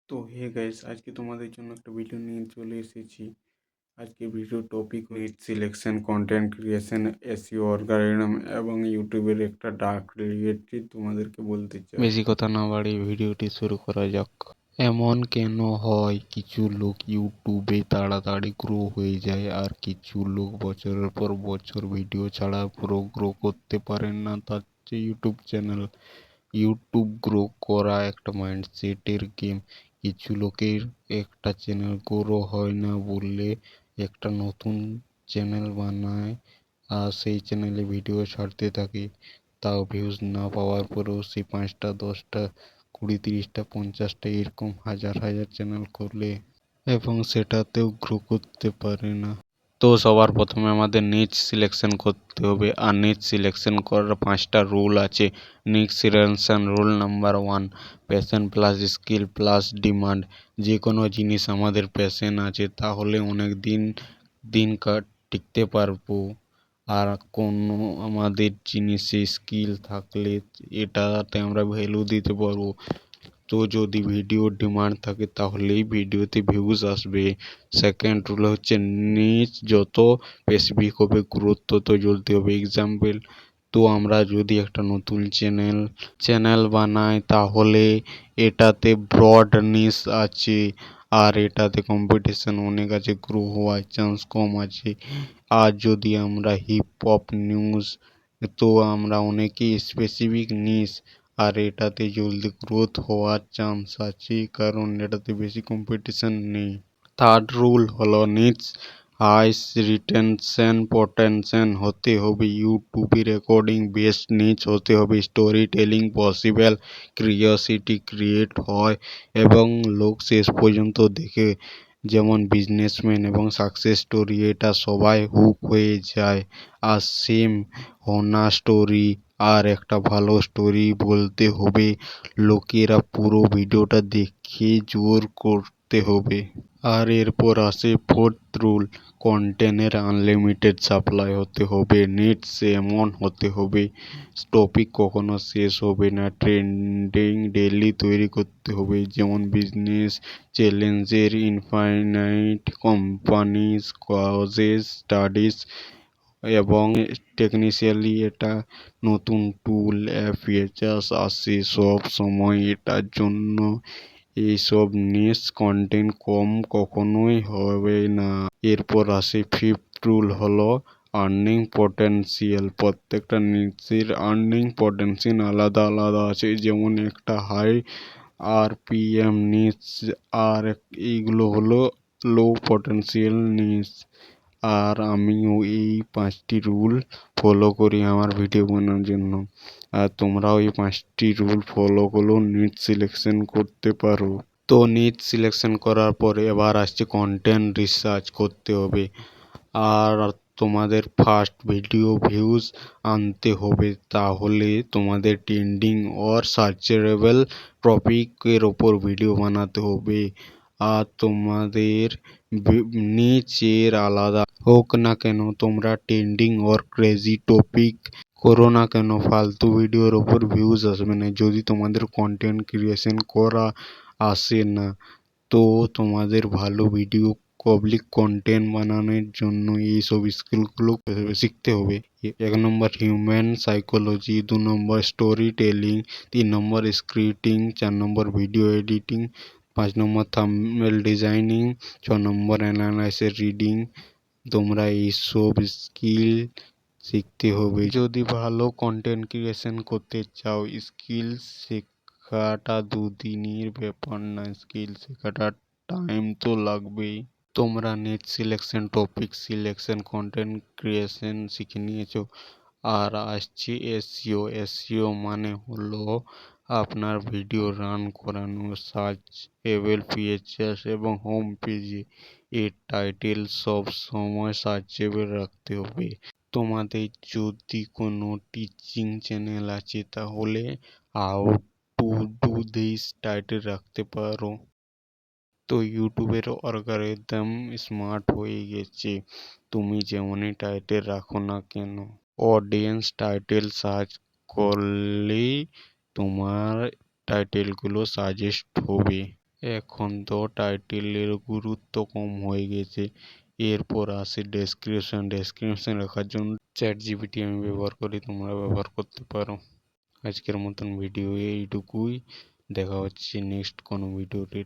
তো hey guys, আজকে তোমাদের জন্য একটা ভিডিও নিয়ে চলে এসেছি। আজকে video topic niche selection, content creation, SEO organism এবং ইউটিউবের একটা ডার্ক রিয়েলিটি তোমাদেরকে বলতে চাই। বেশি কথা না বাড়িয়ে ভিডিওটি শুরু করা যাক। এমন কেন হয় কিছু লোক ইউটিউবে তাড়াতাড়ি গ্রো হয়ে যায় আর কিছু লোক বছরের পর বছর ভিডিও ছাড়া পুরো গ্রো করতে পারেন না? তার চেয়ে ইউটিউব গ্রো করা একটা মাইন্ডসেটের গেম। কিছু লোকের একটা চ্যানেল গ্রো হয় না বললে একটা নতুন চ্যানেল বানায় আর সেই চ্যানেলে ভিডিও ছাড়তে থাকে, তাও ভিউজ না পাওয়ার পরেও সে 5টা 10টা 20 30টা 50টা এরকম হাজার হাজার চ্যানেল করলে এবং সেটাতেও গ্রো করতে পারে না। তো সবার প্রথমে আমাদের নিচ সিলেকশন করতে হবে, আর নিচ সিলেকশন করার 5টা রুল আছে। নিচ selection rule number 1, passion plus skill plus demand. যে কোনো জিনিস আমাদের প্যাশন আছে তাহলে অনেক দিন টিকতে পারবো, আর কোনো আমাদের জিনিসে স্কিল থাকলে এটাতে আমরা ভ্যালু দিতে পারবো। তো যদি ভিডিওর ডিমান্ড থাকে তাহলেই ভিডিওতে ভিউজ আসবে। সেকেন্ড রুল হচ্ছে নিচ যত স্পেসিফিক হবে গুরুত্ব তো জ্বলতে হবে। এক্সাম্পল, তো আমরা যদি একটা নতুন চ্যানেল বানাই তাহলে এটাতে ব্রড নিশ আছে আর এটাতে কম্পিটিশন অনেক আছে, গ্রো হওয়ার চান্স কম আছে। আর যদি আমরা হিপ হপ নিউজ, তো আমরা অনেকেই স্পেসিফিক নিশ আর এটাতে জলদি গ্রোথ হওয়ার চান্স আছে কারণ এটাতে বেশি কম্পিটিশন নেই। থার্ড রুল হলো নিচ হাইস রিটেনশন পটেনশন হতে হবে। ইউটিউবে রেকর্ডিং বেস্ট নিচ হতে হবে। Story telling possible, curiosity create হয় এবং লোক শেষ পর্যন্ত দেখে, যেমন বিজনেসম্যান এবং সাকসেস স্টোরি, এটা সবাই হুক হয়ে যায়। আর সেম হোনা স্টোরি আর একটা ভালো স্টোরি বলতে হবে, লোকেরা পুরো ভিডিওটা দেখে জোর করতে হবে। আর এরপর আসে ফোর্থ রুল, কন্টেন্টের আনলিমিটেড সাপ্লাই হতে হবে। নিডস এমন হতে হবে টপিক কখনো শেষ হবে না। ট্রেন্ডিং ডেইলি তৈরি করতে হবে, যেমন বিজনেস চ্যালেঞ্জের, ইনফাইনাইট কোম্পানিজ, কজেস স্টাডিজ এবং টেকনিশিয়ালি এটা নতুন টুল অ্যাপ ফিচার্স আসে সব সময়, এটার জন্য এইসব নিশ কন্টেন্ট কম কখনোই হবে না। এরপর আসে ফিফথ রুল হলো আর্নিং পটেনশিয়াল। প্রত্যেকটা নিচের আর্নিং পটেনশিয়াল আলাদা আলাদা আছে, যেমন একটা হাই আরপিএম নিচ আর এইগুলো হলো লো পটেনশিয়াল নিচ। আর আমিও এই 5টি রুল ফলো করি আমার ভিডিও বানানোর জন্য, আর তোমরাও এই 5টি রুল ফলো করো নিট সিলেকশন করতে পারো। তো নিট সিলেকশন করার পরে এবার আসছে কন্টেন্ট রিসার্চ করতে হবে, আর তোমাদের ফার্স্ট ভিডিও ভিউজ আনতে হবে। তাহলে তোমাদের ট্রেন্ডিং অর সার্চেবল টপিকের ওপর ভিডিও বানাতে হবে। আর তোমাদের নিচের আলাদা হোক না কেন, তোমরা ট্রেন্ডিং অর ক্রেজি টপিক করো না কেন, ফালতু ভিডিওর ওপর ভিউজ আসবে না। যদি তোমাদের কন্টেন্ট ক্রিয়েশন করা আসে না, তো তোমাদের ভালো ভিডিও পাবলিক কন্টেন্ট বানানোর জন্য এইসব স্কিলগুলো শিখতে হবে। 1 নম্বর হিউম্যান সাইকোলজি, 2 নম্বর স্টোরি টেলিং, 3 নম্বর স্ক্রিপ্টিং, 4 নম্বর ভিডিও এডিটিং, 5 নম্বর থাম্বনেল ডিজাইনিং, 6 নম্বর অ্যানালাইসিস রিডিং। তোমরা এইসব স্কিল শিখতে হবে যদি ভালো কন্টেন্ট ক্রিয়েশন করতে চাও। স্কিল শেখাটা দুদিনের ব্যাপার না, স্কিল শেখাটা টাইম তো লাগবেই। তোমরা net selection, topic selection, content creation শিখে নিয়েছো, আর আসছে এসইও। এসইও মানে হলো আপনার ভিডিও রান করানো, সার্চেবল ফিচার্স এবং হোম পেজে এর টাইটেল সব সময় সার্চেবল রাখতে হবে। তোমাদের যদি কোনো টিচিং চ্যানেল আছে তাহলে how to do this title রাখতে পারো। তো ইউটিউবের অ্যালগরিদম স্মার্ট হয়ে গেছে, তুমি যেমনই টাইটেল রাখো না কেন, অডিয়েন্স টাইটেল সার্চ করলেই তোমার টাইটেলগুলো সাজেস্ট হবে। এখন তো টাইটেলের গুরুত্ব কম হয়ে গেছে। এরপর আসে ডেসক্রিপশন। ডেসক্রিপশন লেখার জন্য ChatGPT আমি ব্যবহার করি, তোমরা ব্যবহার করতে পারো। আজকের মতন ভিডিও এইটুকুই, দেখা হচ্ছে নেক্সট কোনো ভিডিওতে।